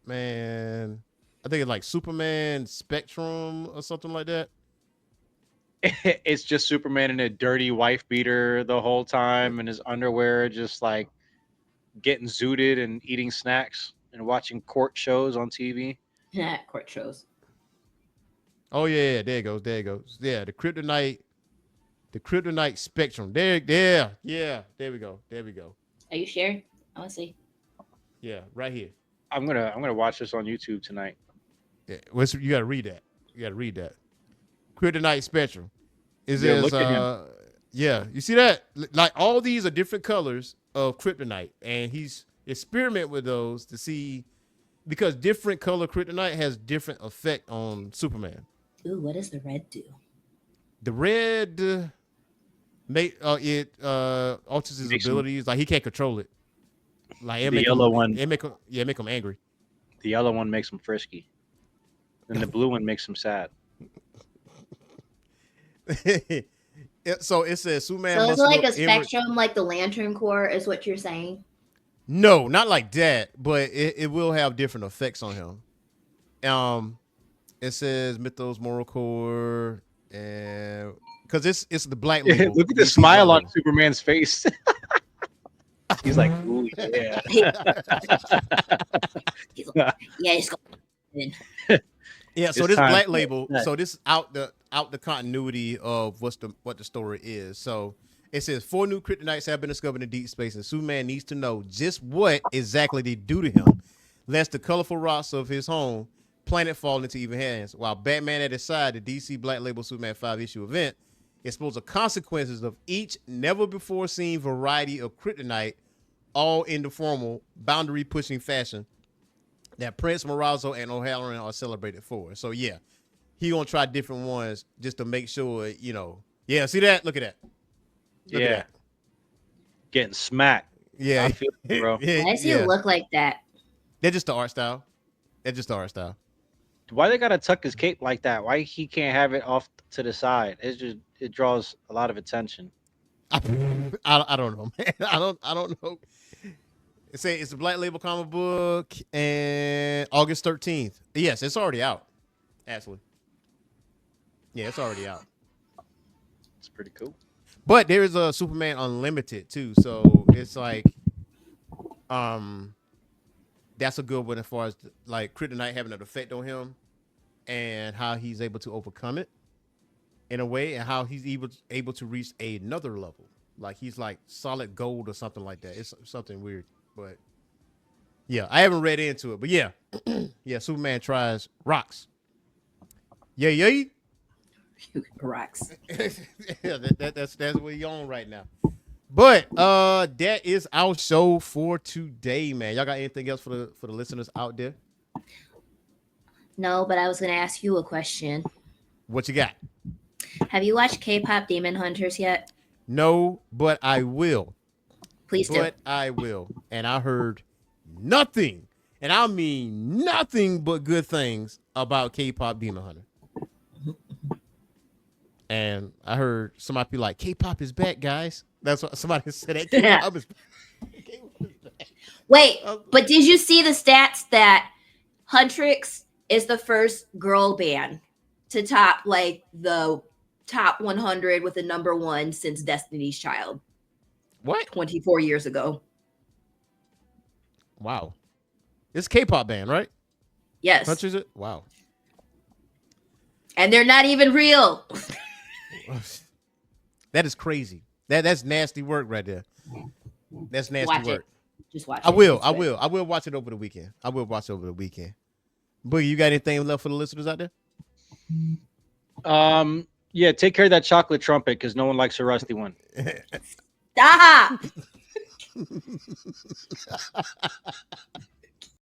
Man, I think it's like Superman Spectrum or something like that. It's just Superman in a dirty wife beater the whole time in his underwear, just like getting zooted and eating snacks and watching court shows on TV. Court shows. Oh yeah, there it goes. There it goes. Yeah, the kryptonite spectrum. There, yeah. There we go. There we go. Are you sure? I want to see. Yeah, right here. I'm gonna watch this on YouTube tonight. Yeah, you gotta read that. You gotta read that. Kryptonite spectrum. Is Yeah, this look at him. yeah, you see that? Like all these are different colors of kryptonite, and he's experiment with those to see because different color kryptonite has different effect on Superman. Ooh, what does the red do? The red it alters his Makes him- abilities. Like he can't control it. Like The yellow one. It make him angry. The yellow one makes him frisky, and the blue one makes him sad. So it says Superman. So it's must like look a spectrum, like the Lantern Corps, is what you're saying? No, not like that, but it will have different effects on him. It says Mythos Moral Core, and because it's the black label. Look at the smile on Superman's face. He's like, ooh, yeah. He's like, yeah, it's going. Yeah, so It's this time. black label, so this out the continuity of what the story is. So it says 4 new kryptonites have been discovered in deep space, and Superman needs to know just what exactly they do to him, lest the colorful rocks of his home planet fall into evil hands. While Batman at his side, the DC Black Label Superman 5-issue event exposes the consequences of each never before seen variety of kryptonite, all in the formal boundary pushing fashion that Prince, Marazzo, and O'Halloran are celebrated for. So yeah, he gonna try different ones just to make sure, you know. Yeah, see that? Look at that. Look at Yeah. that. Getting smacked. Yeah, I feel it, bro. yeah, Why does he yeah. look like that? They're just the art style. They're just the art style. Why they gotta tuck his cape like that? Why he can't have it off to the side? It draws a lot of attention. I don't know, man. I don't know. It say it's a Black Label comic book and August 13th. Yes, it's already out. Actually. Yeah, it's already out. It's pretty cool. But there is a Superman Unlimited too, so it's like, that's a good one as far as like kryptonite having an effect on him, and how he's able to overcome it in a way, and how he's able to reach another level. Like he's like solid gold or something like that. It's something weird, but yeah, I haven't read into it, but yeah, yeah, Superman tries rocks. Yeah. Rocks. Yeah, that's what you're on right now. But that is our show for today, man. Y'all got anything else for the listeners out there? No, but I was gonna ask you a question. What you got? Have you watched K-pop Demon Hunters yet? No, but I will. Please do. But I will. And I heard nothing, and I mean nothing but good things about K-pop Demon Hunter. And I heard somebody be like, K-pop is back, guys. That's what somebody said. That K-pop is back. Wait, but did you see the stats that Huntrix is the first girl band to top like the top 100 with the number 1 since Destiny's Child What? 24 years ago? Wow. It's a K-pop band, right? Yes. Punches it? Wow. And they're not even real. That is crazy. That's nasty work right there. That's nasty Watch work. it. Just watch I it. will. It's I good. will. I will watch it over the weekend. Boogie, you got anything left for the listeners out there? Yeah, take care of that chocolate trumpet because no one likes a rusty one. Stop.